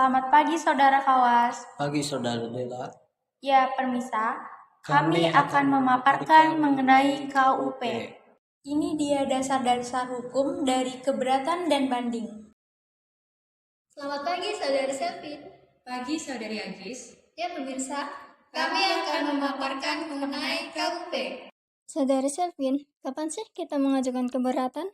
Selamat pagi Saudara Kawas. Pagi Saudara Dela. Ya, permisa. Kami akan memaparkan mengenai KUP. Ini dia dasar-dasar hukum dari keberatan dan banding. Selamat pagi Saudara Selvin. Pagi Saudari Agis. Ya pemirsa, kami akan memaparkan mengenai KUP. Saudara Selvin, kapan sih kita mengajukan keberatan?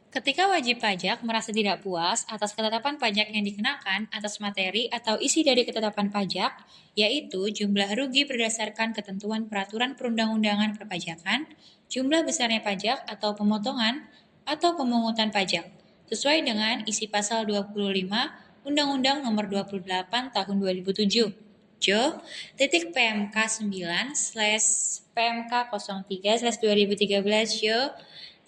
Ketika wajib pajak merasa tidak puas atas ketetapan pajak yang dikenakan atas materi atau isi dari ketetapan pajak, yaitu jumlah rugi berdasarkan ketentuan peraturan perundang-undangan perpajakan, jumlah besarnya pajak atau pemotongan, atau pemungutan pajak, sesuai dengan isi pasal 25 Undang-Undang Nomor 28 Tahun 2007. Jo, titik PMK 9/PMK03/2013 Jo,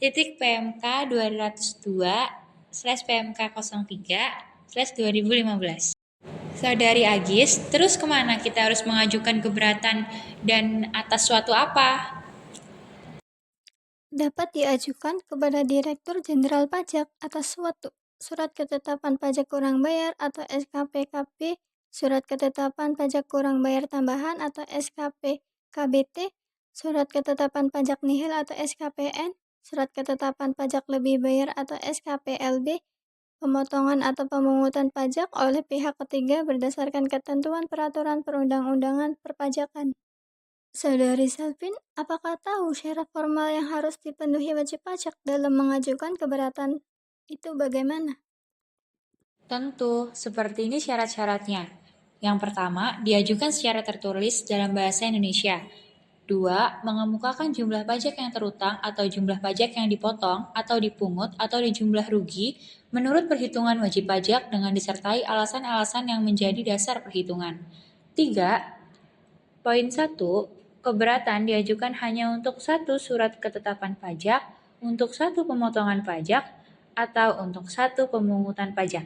titik PMK 202/PMK03/2015. Saudari Agis, terus kemana kita harus mengajukan keberatan dan atas suatu apa? Dapat diajukan kepada Direktur Jenderal Pajak atas suatu surat ketetapan pajak kurang bayar atau SKPKB, surat ketetapan pajak kurang bayar tambahan atau SKP-KBT, surat ketetapan pajak nihil atau SKPN, surat ketetapan pajak lebih bayar atau SKPLB, pemotongan atau pemungutan pajak oleh pihak ketiga berdasarkan ketentuan peraturan perundang-undangan perpajakan. Saudari Selvin, apakah tahu syarat formal yang harus dipenuhi wajib pajak dalam mengajukan keberatan itu bagaimana? Tentu, seperti ini syarat-syaratnya. Yang pertama, diajukan secara tertulis dalam bahasa Indonesia. 2. Mengemukakan jumlah pajak yang terutang atau jumlah pajak yang dipotong atau dipungut atau dijumlah rugi menurut perhitungan wajib pajak dengan disertai alasan-alasan yang menjadi dasar perhitungan. 3. Poin 1. Keberatan diajukan hanya untuk satu surat ketetapan pajak, untuk satu pemotongan pajak, atau untuk satu pemungutan pajak.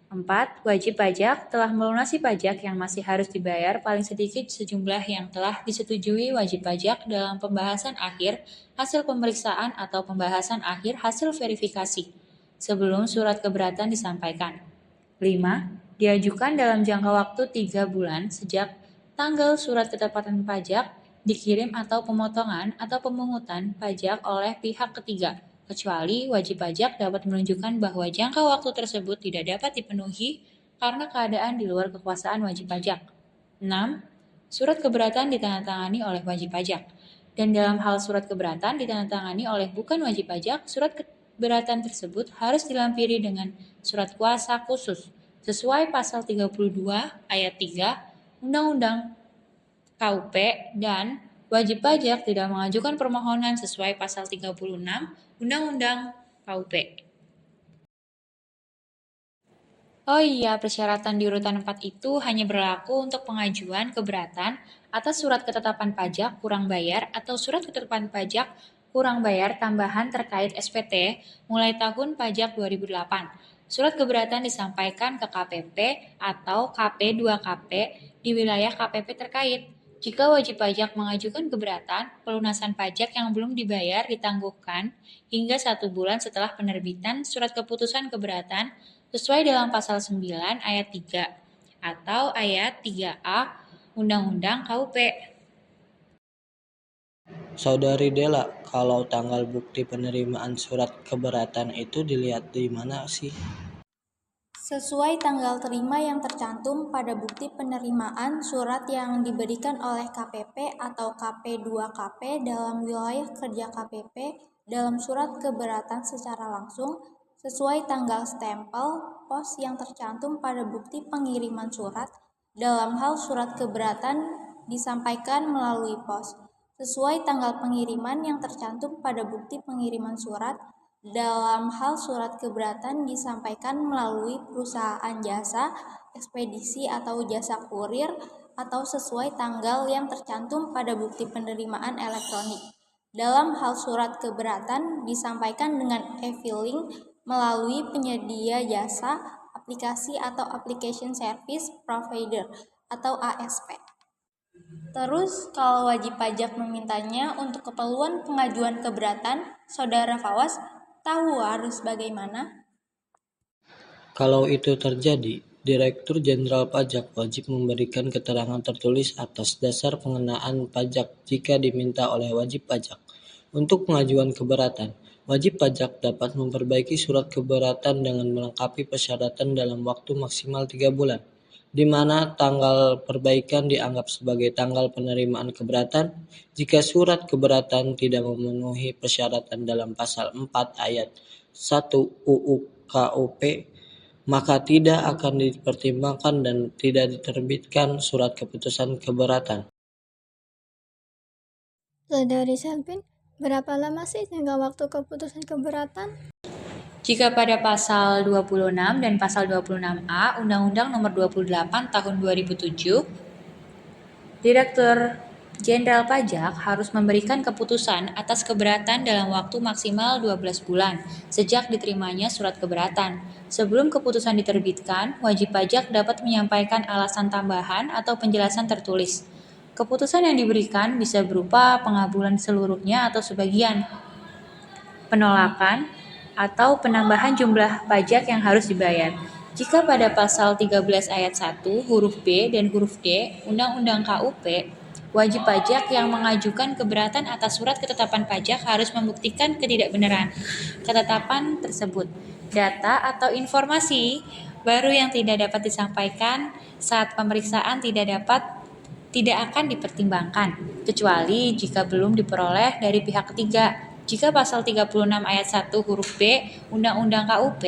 4. Wajib pajak telah melunasi pajak yang masih harus dibayar paling sedikit sejumlah yang telah disetujui wajib pajak dalam pembahasan akhir hasil pemeriksaan atau pembahasan akhir hasil verifikasi sebelum surat keberatan disampaikan. 5. Diajukan dalam jangka waktu 3 bulan sejak tanggal surat ketetapan pajak dikirim atau pemotongan atau pemungutan pajak oleh pihak ketiga, kecuali wajib pajak dapat menunjukkan bahwa jangka waktu tersebut tidak dapat dipenuhi karena keadaan di luar kekuasaan wajib pajak. 6. Surat keberatan ditandatangani oleh wajib pajak. Dan dalam hal surat keberatan ditandatangani oleh bukan wajib pajak, surat keberatan tersebut harus dilampiri dengan surat kuasa khusus sesuai pasal 32 ayat 3 Undang-Undang KUP dan wajib pajak tidak mengajukan permohonan sesuai pasal 36 Undang-Undang KUP. Oh iya, persyaratan di urutan 4 itu hanya berlaku untuk pengajuan keberatan atas surat ketetapan pajak kurang bayar atau surat ketetapan pajak kurang bayar tambahan terkait SPT mulai tahun pajak 2008. Surat keberatan disampaikan ke KPP atau KP2KP di wilayah KPP terkait. Jika wajib pajak mengajukan keberatan, pelunasan pajak yang belum dibayar ditangguhkan hingga 1 bulan setelah penerbitan surat keputusan keberatan sesuai dalam pasal 9 ayat 3 atau ayat 3A Undang-Undang KUP. Saudari Dela, kalau tanggal bukti penerimaan surat keberatan itu dilihat di mana sih? Sesuai tanggal terima yang tercantum pada bukti penerimaan surat yang diberikan oleh KPP atau KP2KP dalam wilayah kerja KPP dalam surat keberatan secara langsung, sesuai tanggal stempel pos yang tercantum pada bukti pengiriman surat. Dalam hal surat keberatan disampaikan melalui pos, sesuai tanggal pengiriman yang tercantum pada bukti pengiriman surat. Dalam hal surat keberatan disampaikan melalui perusahaan jasa, ekspedisi atau jasa kurir, atau sesuai tanggal yang tercantum pada bukti penerimaan elektronik. Dalam hal surat keberatan disampaikan dengan e-filing melalui penyedia jasa, aplikasi atau application service provider atau ASP. Terus kalau wajib pajak memintanya untuk keperluan pengajuan keberatan, Saudara Fawas tahu harus bagaimana? Kalau itu terjadi, Direktur Jenderal Pajak wajib memberikan keterangan tertulis atas dasar pengenaan pajak jika diminta oleh wajib pajak. Untuk pengajuan keberatan, wajib pajak dapat memperbaiki surat keberatan dengan melengkapi persyaratan dalam waktu maksimal 3 bulan, di mana tanggal perbaikan dianggap sebagai tanggal penerimaan keberatan jika surat keberatan tidak memenuhi persyaratan dalam pasal 4 ayat 1 UU KUP, maka tidak akan dipertimbangkan dan tidak diterbitkan surat keputusan keberatan. Saudari Selvin, berapa lama sih jangka waktu keputusan keberatan? Jika pada pasal 26 dan pasal 26A Undang-Undang Nomor 28 Tahun 2007, Direktur Jenderal Pajak harus memberikan keputusan atas keberatan dalam waktu maksimal 12 bulan sejak diterimanya surat keberatan. Sebelum keputusan diterbitkan, wajib pajak dapat menyampaikan alasan tambahan atau penjelasan tertulis. Keputusan yang diberikan bisa berupa pengabulan seluruhnya atau sebagian, penolakan, atau penambahan jumlah pajak yang harus dibayar. Jika pada pasal 13 ayat 1 huruf B dan huruf D Undang-Undang KUP, wajib pajak yang mengajukan keberatan atas surat ketetapan pajak harus membuktikan ketidakbenaran ketetapan tersebut. Data atau informasi baru yang tidak dapat disampaikan saat pemeriksaan tidak akan dipertimbangkan, kecuali jika belum diperoleh dari pihak ketiga. Jika pasal 36 ayat 1 huruf B Undang-Undang KUP,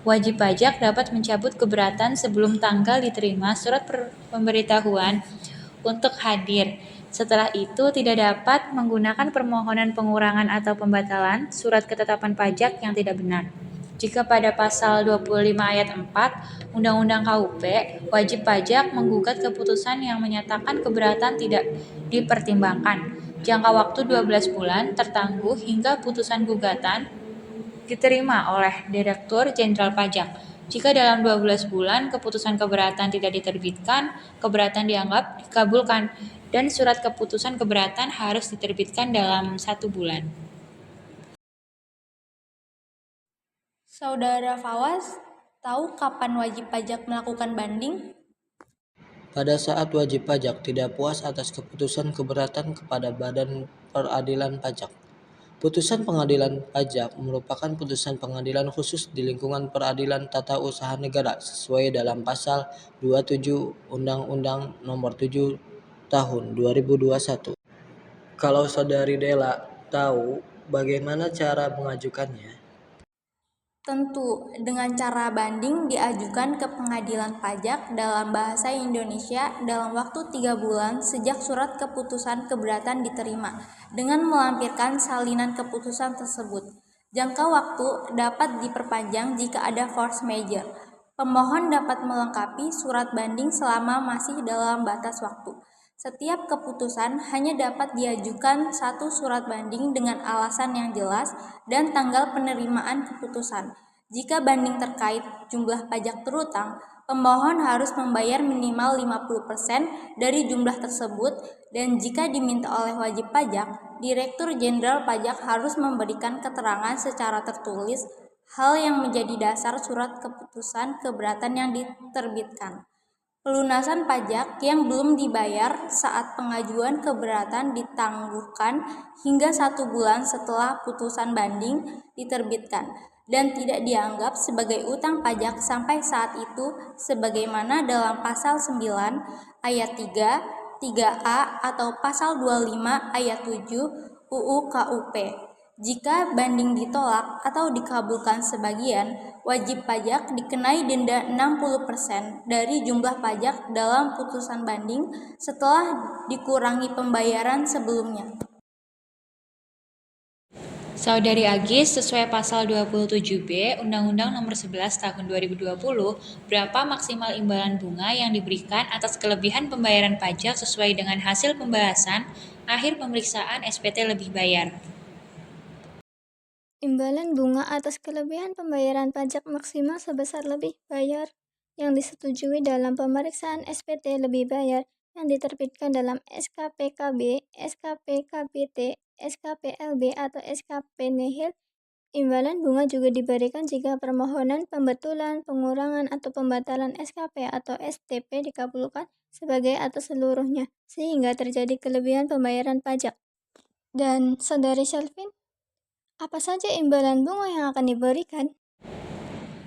wajib pajak dapat mencabut keberatan sebelum tanggal diterima surat pemberitahuan untuk hadir. Setelah itu tidak dapat menggunakan permohonan pengurangan atau pembatalan surat ketetapan pajak yang tidak benar. Jika pada pasal 25 ayat 4 Undang-Undang KUP, wajib pajak menggugat keputusan yang menyatakan keberatan tidak dipertimbangkan. Jangka waktu 12 bulan tertangguh hingga putusan gugatan diterima oleh Direktur Jenderal Pajak. Jika dalam 12 bulan keputusan keberatan tidak diterbitkan, keberatan dianggap dikabulkan dan surat keputusan keberatan harus diterbitkan dalam 1 bulan. Saudara Fawaz, tahu kapan wajib pajak melakukan banding? Pada saat wajib pajak tidak puas atas keputusan keberatan kepada Badan Peradilan Pajak. Putusan pengadilan pajak merupakan putusan pengadilan khusus di lingkungan peradilan tata usaha negara sesuai dalam pasal 27 Undang-Undang Nomor 7 Tahun 2021. Kalau Saudari Dela tahu bagaimana cara mengajukannya? Tentu, dengan cara banding diajukan ke pengadilan pajak dalam bahasa Indonesia dalam waktu 3 bulan sejak surat keputusan keberatan diterima, dengan melampirkan salinan keputusan tersebut. Jangka waktu dapat diperpanjang jika ada force majeure. Pemohon dapat melengkapi surat banding selama masih dalam batas waktu. Setiap keputusan hanya dapat diajukan satu surat banding dengan alasan yang jelas dan tanggal penerimaan keputusan. Jika banding terkait jumlah pajak terutang, pemohon harus membayar minimal 50% dari jumlah tersebut, dan jika diminta oleh wajib pajak, Direktur Jenderal Pajak harus memberikan keterangan secara tertulis hal yang menjadi dasar surat keputusan keberatan yang diterbitkan. Pelunasan pajak yang belum dibayar saat pengajuan keberatan ditangguhkan hingga 1 bulan setelah putusan banding diterbitkan dan tidak dianggap sebagai utang pajak sampai saat itu, sebagaimana dalam pasal 9 ayat 3, 3A atau pasal 25 ayat 7 UU KUP. Jika banding ditolak atau dikabulkan sebagian, wajib pajak dikenai denda 60% dari jumlah pajak dalam putusan banding setelah dikurangi pembayaran sebelumnya. Saudari Agis, sesuai pasal 27B Undang-Undang Nomor 11 Tahun 2020, berapa maksimal imbalan bunga yang diberikan atas kelebihan pembayaran pajak sesuai dengan hasil pembahasan akhir pemeriksaan SPT lebih bayar? Imbalan bunga atas kelebihan pembayaran pajak maksimal sebesar lebih bayar yang disetujui dalam pemeriksaan SPT lebih bayar yang diterbitkan dalam SKPKB, SKPKBT, SKPLB atau SKP nihil imbalan bunga juga diberikan jika permohonan pembetulan, pengurangan, atau pembatalan SKP atau STP dikabulkan sebagai atau seluruhnya, sehingga terjadi kelebihan pembayaran pajak. Dan Saudari Selvin, apa saja imbalan bunga yang akan diberikan?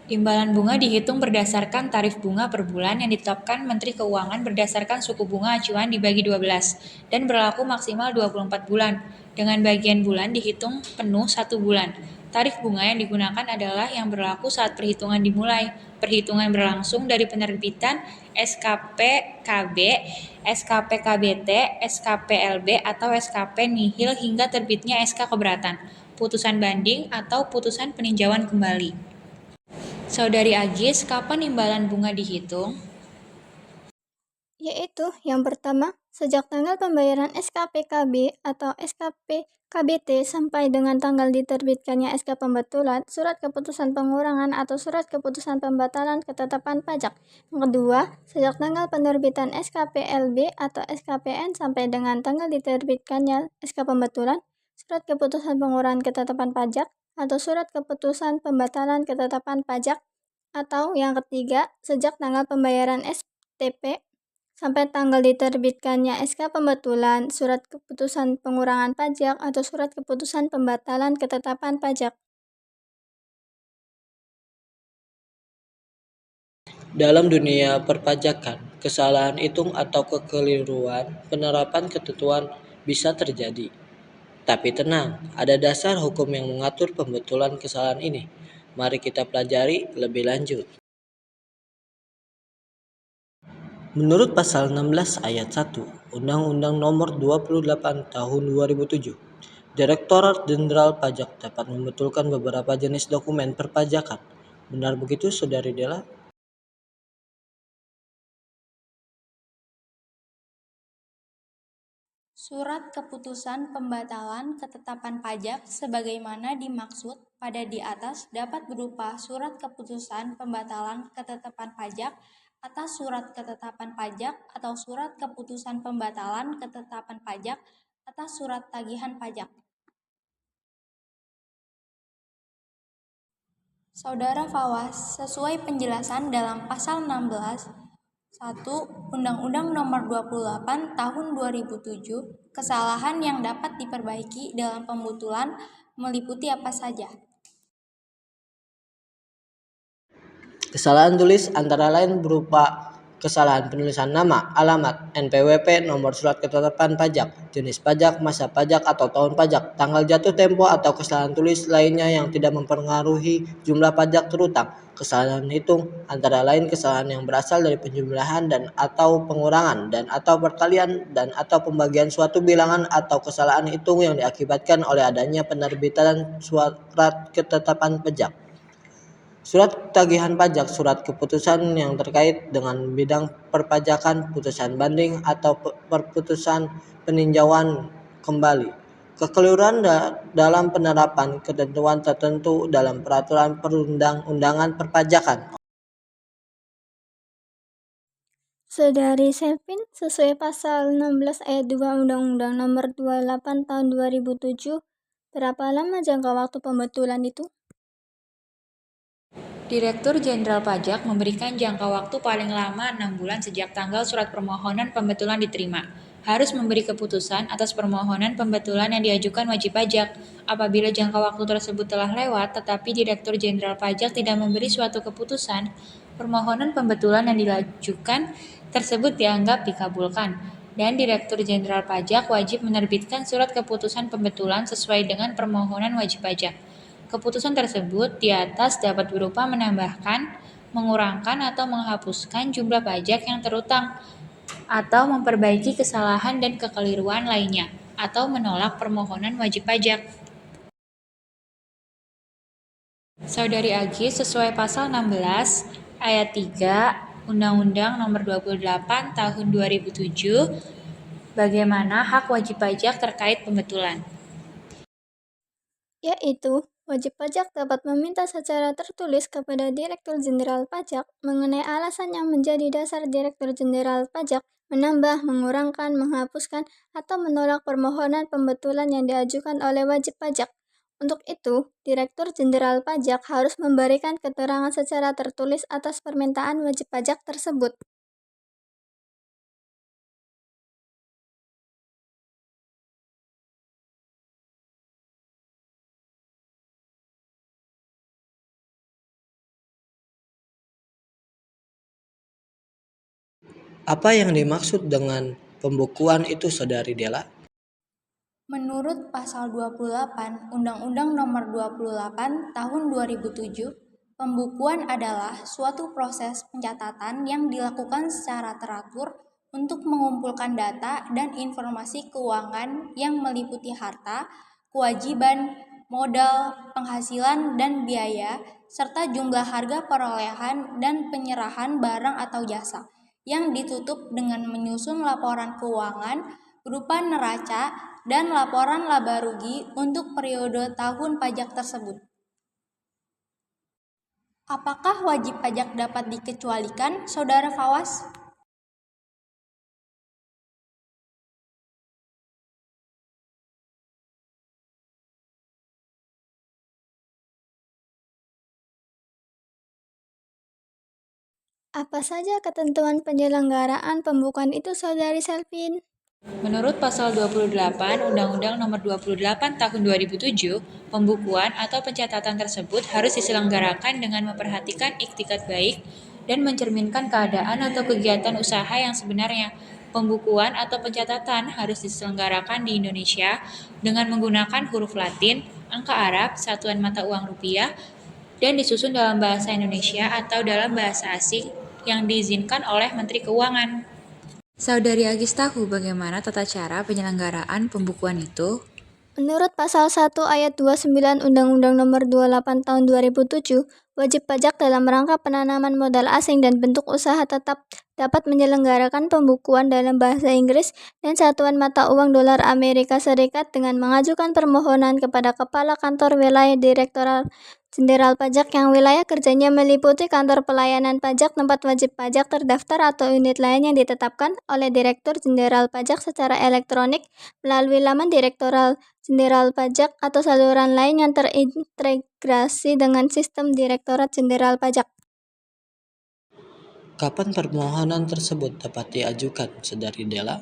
Imbalan bunga dihitung berdasarkan tarif bunga per bulan yang ditetapkan Menteri Keuangan berdasarkan suku bunga acuan dibagi 12 dan berlaku maksimal 24 bulan. Dengan bagian bulan dihitung penuh 1 bulan. Tarif bunga yang digunakan adalah yang berlaku saat perhitungan dimulai. Perhitungan berlangsung dari penerbitan SKP KB, SKP KBT, SKP LB atau SKP nihil hingga terbitnya SK keberatan, putusan banding atau putusan peninjauan kembali. Saudari Agis, kapan imbalan bunga dihitung? Yaitu yang pertama, sejak tanggal pembayaran SKP KB atau SKP KBT sampai dengan tanggal diterbitkannya SK pembetulan, surat keputusan pengurangan atau surat keputusan pembatalan ketetapan pajak. Yang kedua, sejak tanggal penerbitan SKP LB atau SKPN sampai dengan tanggal diterbitkannya SK pembetulan, surat keputusan pengurangan ketetapan pajak atau surat keputusan pembatalan ketetapan pajak. Atau yang ketiga, sejak tanggal pembayaran STP sampai tanggal diterbitkannya SK pembetulan, surat keputusan pengurangan pajak, atau surat keputusan pembatalan ketetapan pajak. Dalam dunia perpajakan, kesalahan hitung atau kekeliruan penerapan ketentuan bisa terjadi. Tapi tenang, ada dasar hukum yang mengatur pembetulan kesalahan ini. Mari kita pelajari lebih lanjut. Menurut pasal 16 ayat 1 Undang-Undang Nomor 28 Tahun 2007, Direktorat Jenderal Pajak dapat membetulkan beberapa jenis dokumen perpajakan. Benar begitu, Saudari Della? Surat keputusan pembatalan ketetapan pajak sebagaimana dimaksud pada di atas dapat berupa surat keputusan pembatalan ketetapan pajak atas surat ketetapan pajak atau surat keputusan pembatalan ketetapan pajak atas surat tagihan pajak. Saudara Fawaz, sesuai penjelasan dalam pasal 16 1 Undang-Undang Nomor 28 Tahun 2007, kesalahan yang dapat diperbaiki dalam pembetulan meliputi apa saja? Kesalahan tulis antara lain berupa kesalahan penulisan nama, alamat, NPWP, nomor surat ketetapan pajak, jenis pajak, masa pajak atau tahun pajak, tanggal jatuh tempo atau kesalahan tulis lainnya yang tidak mempengaruhi jumlah pajak terutang. Kesalahan hitung antara lain kesalahan yang berasal dari penjumlahan dan atau pengurangan dan atau perkalian dan atau pembagian suatu bilangan atau kesalahan hitung yang diakibatkan oleh adanya penerbitan surat ketetapan pajak. Surat tagihan pajak, surat keputusan yang terkait dengan bidang perpajakan, putusan banding atau perputusan peninjauan kembali. Kekeliruan dalam penerapan ketentuan tertentu dalam peraturan perundang-undangan perpajakan. Saudari Selvin, sesuai pasal 16 ayat 2 Undang-Undang Nomor 28 Tahun 2007, berapa lama jangka waktu pembetulan itu? Direktur Jenderal Pajak memberikan jangka waktu paling lama 6 bulan sejak tanggal surat permohonan pembetulan diterima. Harus memberi keputusan atas permohonan pembetulan yang diajukan wajib pajak. Apabila jangka waktu tersebut telah lewat, tetapi Direktur Jenderal Pajak tidak memberi suatu keputusan, permohonan pembetulan yang diajukan tersebut dianggap dikabulkan. Dan Direktur Jenderal Pajak wajib menerbitkan surat keputusan pembetulan sesuai dengan permohonan wajib pajak. Keputusan tersebut di atas dapat berupa menambahkan, mengurangkan atau menghapuskan jumlah pajak yang terutang, atau memperbaiki kesalahan dan kekeliruan lainnya, atau menolak permohonan wajib pajak. Saudari Agis, sesuai pasal 16 ayat 3 Undang-Undang Nomor 28 Tahun 2007, bagaimana hak wajib pajak terkait pembetulan? Yaitu, wajib pajak dapat meminta secara tertulis kepada Direktur Jenderal Pajak mengenai alasan yang menjadi dasar Direktur Jenderal Pajak menambah, mengurangkan, menghapuskan, atau menolak permohonan pembetulan yang diajukan oleh wajib pajak. Untuk itu, Direktur Jenderal Pajak harus memberikan keterangan secara tertulis atas permintaan wajib pajak tersebut. Apa yang dimaksud dengan pembukuan itu, Saudari Dela? Menurut Pasal 28 Undang-Undang Nomor 28 Tahun 2007, pembukuan adalah suatu proses pencatatan yang dilakukan secara teratur untuk mengumpulkan data dan informasi keuangan yang meliputi harta, kewajiban, modal, penghasilan dan biaya, serta jumlah harga perolehan dan penyerahan barang atau jasa, yang ditutup dengan menyusun laporan keuangan berupa neraca dan laporan laba rugi untuk periode tahun pajak tersebut. Apakah wajib pajak dapat dikecualikan, Saudara Fawas? Apa saja ketentuan penyelenggaraan pembukuan itu, Saudari Selvin? Menurut Pasal 28 Undang-Undang Nomor 28 Tahun 2007, pembukuan atau pencatatan tersebut harus diselenggarakan dengan memperhatikan iktikat baik dan mencerminkan keadaan atau kegiatan usaha yang sebenarnya. Pembukuan atau pencatatan harus diselenggarakan di Indonesia dengan menggunakan huruf Latin, angka Arab, satuan mata uang rupiah, dan disusun dalam bahasa Indonesia atau dalam bahasa asing yang diizinkan oleh Menteri Keuangan. Saudari Agis tahu bagaimana tata cara penyelenggaraan pembukuan itu? Menurut Pasal 1 Ayat 29 Undang-Undang Nomor 28 Tahun 2007, wajib pajak dalam rangka penanaman modal asing dan bentuk usaha tetap dapat menyelenggarakan pembukuan dalam bahasa Inggris dan satuan mata uang dolar Amerika Serikat dengan mengajukan permohonan kepada Kepala Kantor Wilayah Direktorat Jenderal Pajak yang wilayah kerjanya meliputi kantor pelayanan pajak, tempat wajib pajak terdaftar atau unit lain yang ditetapkan oleh Direktur Jenderal Pajak secara elektronik melalui laman Direktorat Jenderal Pajak atau saluran lain yang terintegrasi dengan sistem Direktorat Jenderal Pajak. Kapan permohonan tersebut dapat diajukan, Saudari Dela?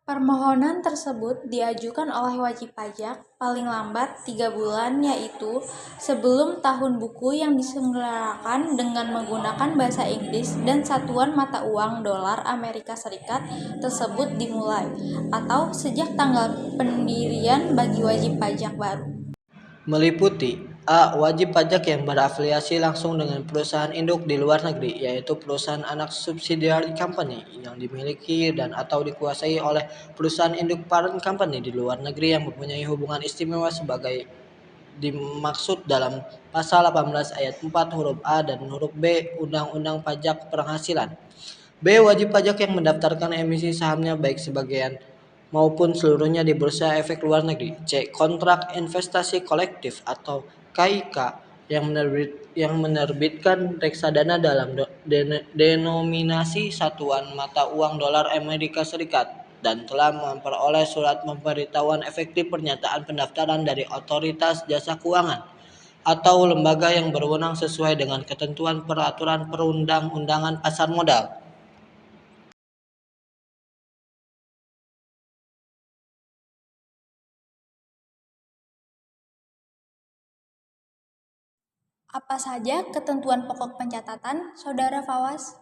Permohonan tersebut diajukan oleh wajib pajak paling lambat 3 bulan, yaitu sebelum tahun buku yang diselenggarakan dengan menggunakan bahasa Inggris dan satuan mata uang dolar Amerika Serikat tersebut dimulai, atau sejak tanggal pendirian bagi wajib pajak baru. Meliputi A. Wajib pajak yang berafiliasi langsung dengan perusahaan induk di luar negeri, yaitu perusahaan anak subsidiary company yang dimiliki dan atau dikuasai oleh perusahaan induk parent company di luar negeri yang mempunyai hubungan istimewa sebagai dimaksud dalam Pasal 18 Ayat 4 huruf A dan huruf B Undang-Undang Pajak Penghasilan. B. Wajib pajak yang mendaftarkan emisi sahamnya baik sebagian maupun seluruhnya di Bursa Efek Luar Negeri. C. Kontrak investasi kolektif atau KIK yang menerbitkan reksadana dalam denominasi satuan mata uang dolar Amerika Serikat dan telah memperoleh surat pemberitahuan efektif pernyataan pendaftaran dari Otoritas Jasa Keuangan atau lembaga yang berwenang sesuai dengan ketentuan peraturan perundang-undangan pasar modal. Apa saja ketentuan pokok pencatatan, Saudara Fawas?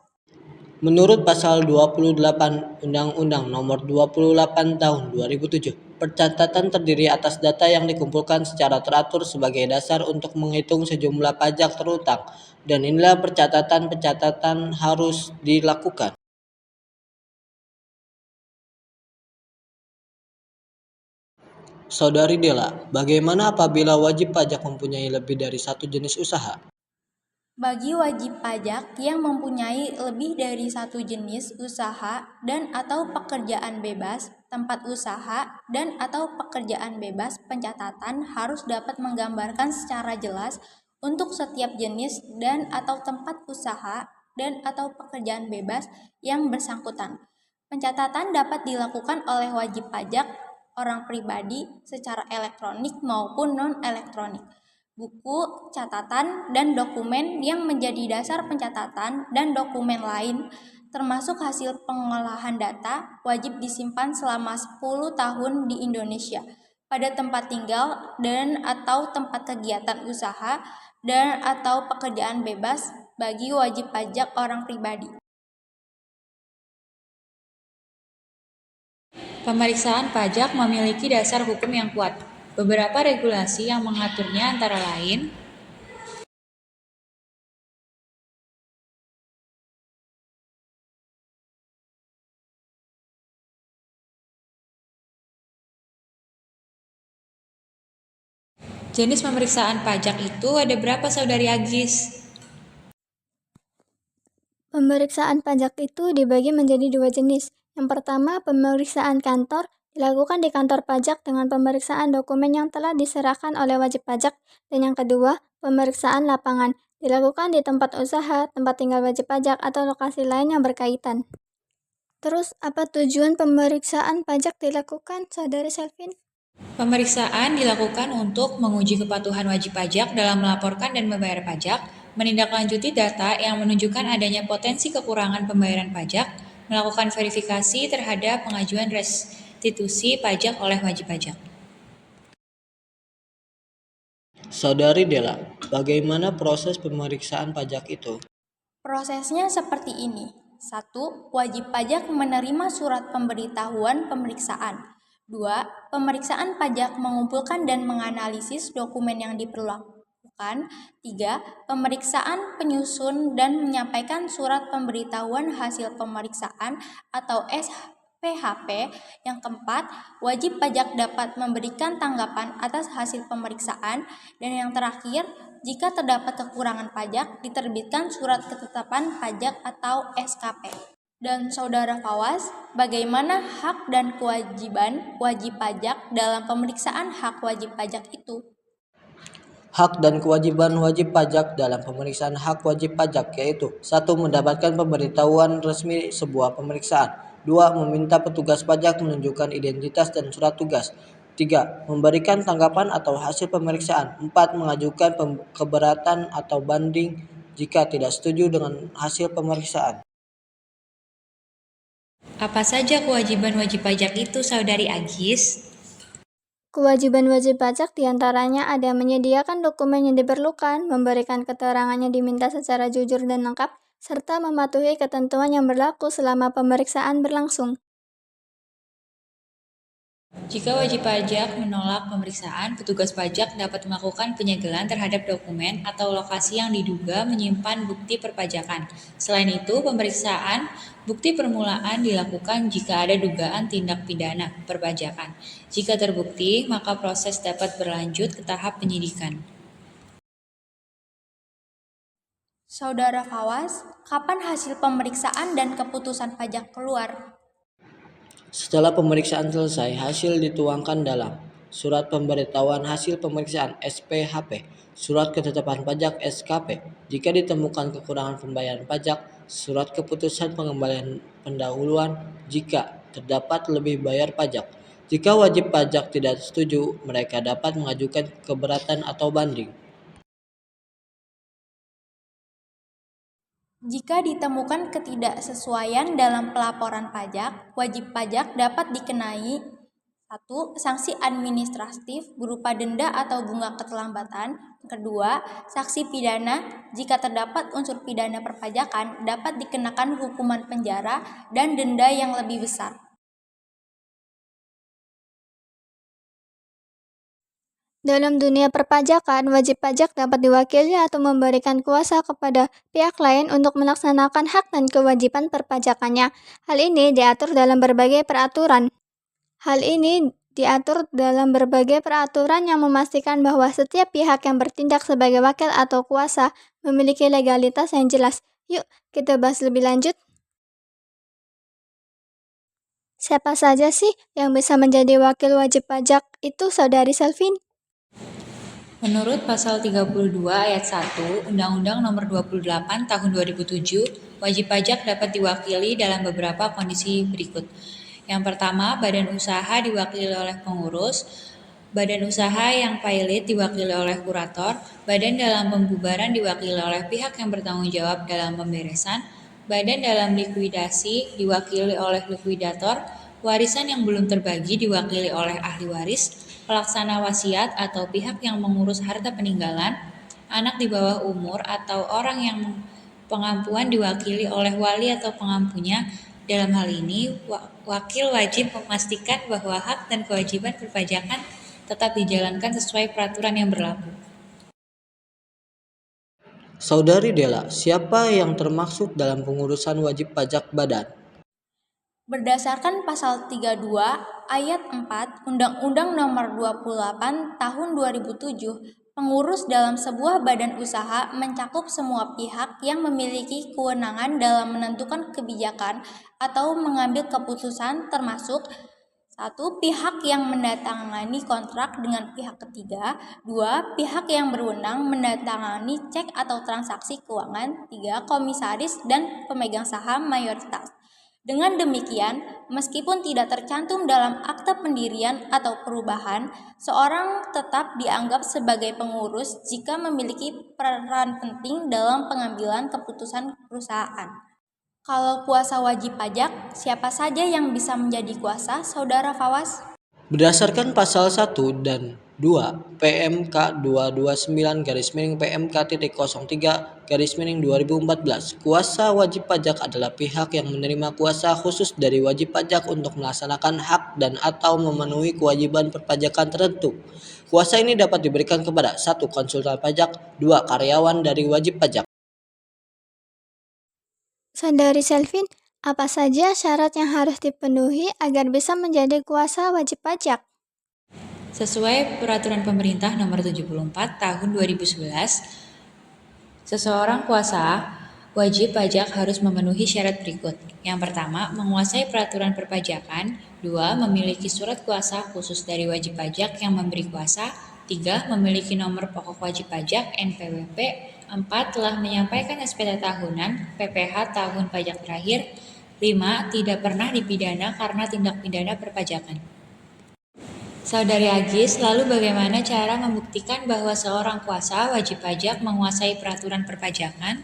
Menurut Pasal 28 Undang-Undang Nomor 28 Tahun 2007, pencatatan terdiri atas data yang dikumpulkan secara teratur sebagai dasar untuk menghitung sejumlah pajak terutang, dan inilah pencatatan harus dilakukan. Saudari Dela, bagaimana apabila wajib pajak mempunyai lebih dari satu jenis usaha? Bagi wajib pajak yang mempunyai lebih dari satu jenis usaha dan atau pekerjaan bebas, tempat usaha dan atau pekerjaan bebas, pencatatan harus dapat menggambarkan secara jelas untuk setiap jenis dan atau tempat usaha dan atau pekerjaan bebas yang bersangkutan. Pencatatan dapat dilakukan oleh wajib pajak orang pribadi secara elektronik maupun non-elektronik, buku, catatan, dan dokumen yang menjadi dasar pencatatan dan dokumen lain, termasuk hasil pengolahan data, wajib disimpan selama 10 tahun di Indonesia, pada tempat tinggal dan atau tempat kegiatan usaha dan atau pekerjaan bebas bagi wajib pajak orang pribadi. Pemeriksaan pajak memiliki dasar hukum yang kuat. Beberapa regulasi yang mengaturnya antara lain jenis pemeriksaan pajak itu ada berapa, Saudari Agis? Pemeriksaan pajak itu dibagi menjadi 2 jenis. Yang pertama, pemeriksaan kantor dilakukan di kantor pajak dengan pemeriksaan dokumen yang telah diserahkan oleh wajib pajak. Dan yang kedua, pemeriksaan lapangan dilakukan di tempat usaha, tempat tinggal wajib pajak, atau lokasi lain yang berkaitan. Terus, apa tujuan pemeriksaan pajak dilakukan, Saudari Selvin? Pemeriksaan dilakukan untuk menguji kepatuhan wajib pajak dalam melaporkan dan membayar pajak, menindaklanjuti data yang menunjukkan adanya potensi kekurangan pembayaran pajak, melakukan verifikasi terhadap pengajuan restitusi pajak oleh wajib pajak. Saudari Dela, bagaimana proses pemeriksaan pajak itu? Prosesnya seperti ini. 1. Wajib pajak menerima surat pemberitahuan pemeriksaan. 2. Pemeriksaan pajak mengumpulkan dan menganalisis dokumen yang diperlukan. 3. Pemeriksaan penyusun dan menyampaikan surat pemberitahuan hasil pemeriksaan atau SPHP. Yang keempat, wajib pajak dapat memberikan tanggapan atas hasil pemeriksaan. Dan yang terakhir, jika terdapat kekurangan pajak, diterbitkan surat ketetapan pajak atau SKP. Dan Saudara Fawaz, bagaimana hak dan kewajiban wajib pajak dalam pemeriksaan hak wajib pajak itu? Hak dan kewajiban wajib pajak dalam pemeriksaan hak wajib pajak yaitu 1. Mendapatkan pemberitahuan resmi sebuah pemeriksaan. 2. Meminta petugas pajak menunjukkan identitas dan surat tugas. 3. Memberikan tanggapan atau hasil pemeriksaan. 4. Mengajukan keberatan atau banding jika tidak setuju dengan hasil pemeriksaan. Apa saja kewajiban wajib pajak itu, Saudari Agis? Kewajiban wajib pajak diantaranya ada menyediakan dokumen yang diperlukan, memberikan keterangannya diminta secara jujur dan lengkap, serta mematuhi ketentuan yang berlaku selama pemeriksaan berlangsung. Jika wajib pajak menolak pemeriksaan, petugas pajak dapat melakukan penyegelan terhadap dokumen atau lokasi yang diduga menyimpan bukti perpajakan. Selain itu, pemeriksaan bukti permulaan dilakukan jika ada dugaan tindak pidana perpajakan. Jika terbukti, maka proses dapat berlanjut ke tahap penyidikan. Saudara Fawaz, kapan hasil pemeriksaan dan keputusan pajak keluar? Setelah pemeriksaan selesai, hasil dituangkan dalam surat pemberitahuan hasil pemeriksaan SPHP, surat ketetapan pajak SKP. Jika ditemukan kekurangan pembayaran pajak, surat keputusan pengembalian pendahuluan jika terdapat lebih bayar pajak. Jika wajib pajak tidak setuju, mereka dapat mengajukan keberatan atau banding. Jika ditemukan ketidaksesuaian dalam pelaporan pajak, wajib pajak dapat dikenai 1. Sanksi administratif berupa denda atau bunga keterlambatan. Kedua, sanksi pidana. Jika terdapat unsur pidana perpajakan, dapat dikenakan hukuman penjara dan denda yang lebih besar. Dalam dunia perpajakan, wajib pajak dapat diwakili atau memberikan kuasa kepada pihak lain untuk melaksanakan hak dan kewajiban perpajakannya. Hal ini diatur dalam berbagai peraturan. Yang memastikan bahwa setiap pihak yang bertindak sebagai wakil atau kuasa memiliki legalitas yang jelas. Yuk, kita bahas lebih lanjut. Siapa saja sih yang bisa menjadi wakil wajib pajak itu, Saudari Selvin? Menurut Pasal 32 Ayat 1 Undang-Undang Nomor 28 Tahun 2007, wajib pajak dapat diwakili dalam beberapa kondisi berikut. Yang pertama, badan usaha diwakili oleh pengurus, badan usaha yang pilot diwakili oleh kurator, badan dalam pembubaran diwakili oleh pihak yang bertanggung jawab dalam pemberesan, badan dalam likuidasi diwakili oleh likuidator, warisan yang belum terbagi diwakili oleh ahli waris, pelaksana wasiat atau pihak yang mengurus harta peninggalan, anak di bawah umur atau orang yang pengampuan diwakili oleh wali atau pengampunya. Dalam hal ini, wakil wajib memastikan bahwa hak dan kewajiban perpajakan tetap dijalankan sesuai peraturan yang berlaku. Saudari Dela, siapa yang termaksud dalam pengurusan wajib pajak badan? Berdasarkan pasal 32 ayat 4 Undang-Undang Nomor 28 Tahun 2007, pengurus dalam sebuah badan usaha mencakup semua pihak yang memiliki kewenangan dalam menentukan kebijakan atau mengambil keputusan, termasuk 1. Pihak yang menandatangani kontrak dengan pihak ketiga. 2. Pihak yang berwenang menandatangani cek atau transaksi keuangan. 3. Komisaris dan pemegang saham mayoritas. Dengan demikian, meskipun tidak tercantum dalam akta pendirian atau perubahan, seorang tetap dianggap sebagai pengurus jika memiliki peran penting dalam pengambilan keputusan perusahaan. Kalau kuasa wajib pajak, siapa saja yang bisa menjadi kuasa, Saudara Fawas? Berdasarkan pasal 1 dan 2 PMK 229-PMK.03-2014, kuasa wajib pajak adalah pihak yang menerima kuasa khusus dari wajib pajak untuk melaksanakan hak dan atau memenuhi kewajiban perpajakan tertentu. Kuasa ini dapat diberikan kepada 1. Konsultan pajak, 2. Karyawan dari wajib pajak. Saudari Selvin, apa saja syarat yang harus dipenuhi agar bisa menjadi kuasa wajib pajak? Sesuai Peraturan Pemerintah Nomor 74 Tahun 2011, seseorang kuasa wajib pajak harus memenuhi syarat berikut. Yang pertama, menguasai peraturan perpajakan. 2. Memiliki surat kuasa khusus dari wajib pajak yang memberi kuasa. 3. Memiliki nomor pokok wajib pajak NPWP. 4. Telah menyampaikan SPT tahunan, PPh tahun pajak terakhir. 5. Tidak pernah dipidana karena tindak pidana perpajakan. Saudari Agis, lalu bagaimana cara membuktikan bahwa seorang kuasa wajib pajak menguasai peraturan perpajakan?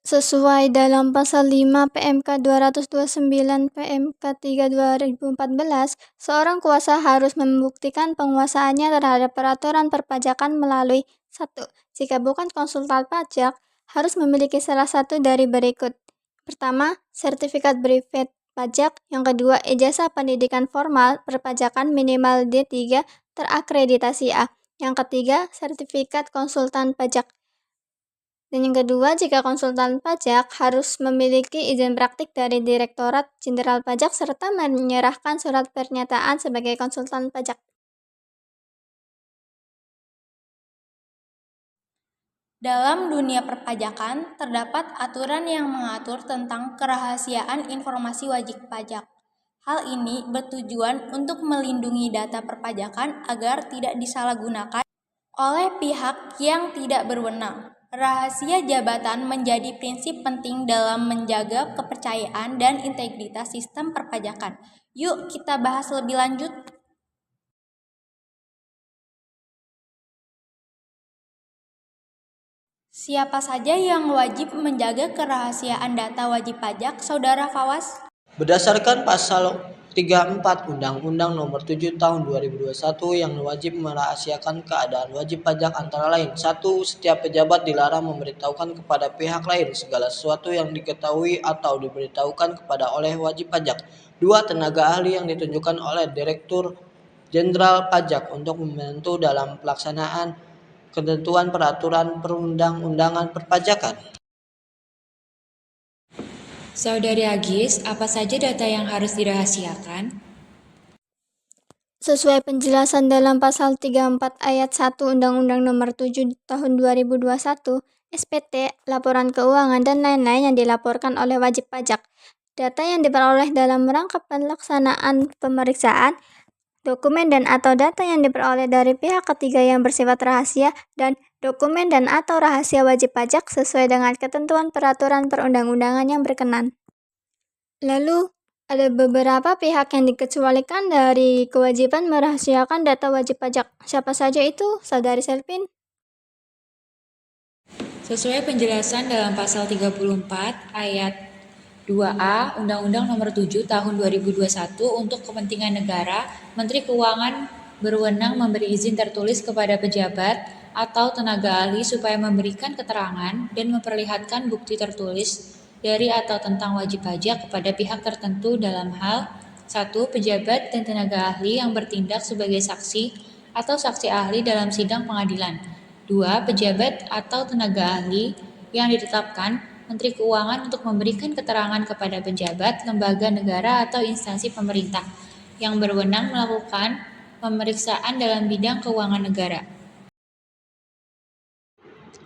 Sesuai dalam pasal 5 PMK 229 PMK 3 2014, seorang kuasa harus membuktikan penguasaannya terhadap peraturan perpajakan melalui 1. Jika bukan konsultan pajak, harus memiliki salah satu dari berikut. Pertama, sertifikat privat pajak. Yang kedua, ijazah pendidikan formal perpajakan minimal D3 terakreditasi A. Yang ketiga, sertifikat konsultan pajak. Dan yang kedua, jika konsultan pajak harus memiliki izin praktik dari Direktorat Jenderal Pajak serta menyerahkan surat pernyataan sebagai konsultan pajak. Dalam dunia perpajakan, terdapat aturan yang mengatur tentang kerahasiaan informasi wajib pajak. Hal ini bertujuan untuk melindungi data perpajakan agar tidak disalahgunakan oleh pihak yang tidak berwenang. Rahasia jabatan menjadi prinsip penting dalam menjaga kepercayaan dan integritas sistem perpajakan. Yuk kita bahas lebih lanjut. Siapa saja yang wajib menjaga kerahasiaan data wajib pajak, Saudara Fawas? Berdasarkan pasal 34 Undang-Undang Nomor 7 Tahun 2021 yang wajib merahasiakan keadaan wajib pajak antara lain. 1. Setiap pejabat dilarang memberitahukan kepada pihak lain segala sesuatu yang diketahui atau diberitahukan kepada oleh wajib pajak. 2. Tenaga ahli yang ditunjukkan oleh Direktur Jenderal Pajak untuk membantu dalam pelaksanaan ketentuan peraturan perundang-undangan perpajakan. Saudari Agis, apa saja data yang harus dirahasiakan? Sesuai penjelasan dalam pasal 34 ayat 1 Undang-Undang Nomor 7 Tahun 2021, SPT, laporan keuangan, dan lain-lain yang dilaporkan oleh wajib pajak. Data yang diperoleh dalam rangka pelaksanaan pemeriksaan, dokumen dan atau data yang diperoleh dari pihak ketiga yang bersifat rahasia, dan dokumen dan atau rahasia wajib pajak sesuai dengan ketentuan peraturan perundang-undangan yang berkenan. Lalu, Ada beberapa pihak yang dikecualikan dari kewajiban merahasiakan data wajib pajak. Siapa saja itu, Saudari Selvin? Sesuai penjelasan dalam pasal 34 ayat 2A Undang-Undang Nomor 7 Tahun 2021 untuk kepentingan negara, Menteri Keuangan berwenang memberi izin tertulis kepada pejabat atau tenaga ahli supaya memberikan keterangan dan memperlihatkan bukti tertulis dari atau tentang wajib pajak kepada pihak tertentu dalam hal 1. Pejabat dan tenaga ahli yang bertindak sebagai saksi atau saksi ahli dalam sidang pengadilan. 2. Pejabat atau tenaga ahli yang ditetapkan Menteri Keuangan untuk memberikan keterangan kepada pejabat, lembaga negara atau instansi pemerintah yang berwenang melakukan pemeriksaan dalam bidang keuangan negara.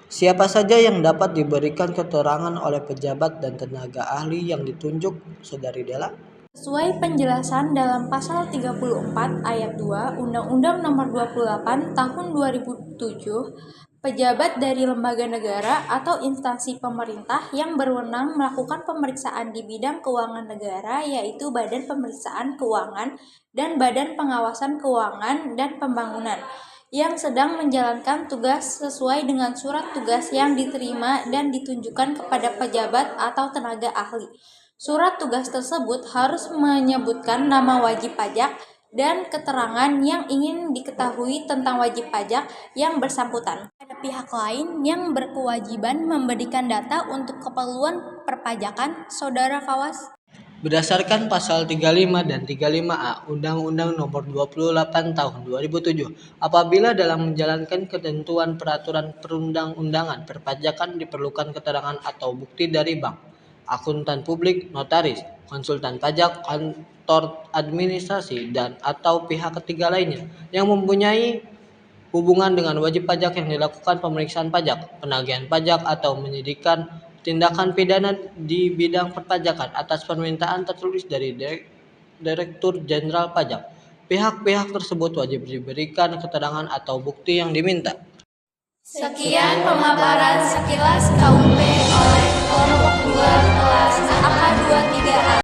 Siapa saja yang dapat diberikan keterangan oleh pejabat dan tenaga ahli yang ditunjuk, Saudari Della? Sesuai penjelasan dalam pasal 34 ayat 2 Undang-Undang Nomor 28 Tahun 2007, pejabat dari lembaga negara atau instansi pemerintah yang berwenang melakukan pemeriksaan di bidang keuangan negara yaitu Badan Pemeriksaan Keuangan dan Badan Pengawasan Keuangan dan Pembangunan yang sedang menjalankan tugas sesuai dengan surat tugas yang diterima dan ditunjukkan kepada pejabat atau tenaga ahli. Surat tugas tersebut harus menyebutkan nama wajib pajak dan keterangan yang ingin diketahui tentang wajib pajak yang bersangkutan. Ada pihak lain yang berkewajiban memberikan data untuk keperluan perpajakan, Saudara Fawas? Berdasarkan pasal 35 dan 35A Undang-Undang Nomor 28 Tahun 2007, apabila dalam menjalankan ketentuan peraturan perundang-undangan perpajakan diperlukan keterangan atau bukti dari bank, akuntan publik, notaris, konsultan pajak, kantor administrasi, dan atau pihak ketiga lainnya yang mempunyai hubungan dengan wajib pajak yang dilakukan pemeriksaan pajak, penagihan pajak, atau menyidikan tindakan pidana di bidang perpajakan atas permintaan tertulis dari Direktur Jenderal Pajak. Pihak-pihak tersebut wajib diberikan keterangan atau bukti yang diminta. Sekian pemaparan sekilas KUP oleh kelompok 2 kelas AK 23A.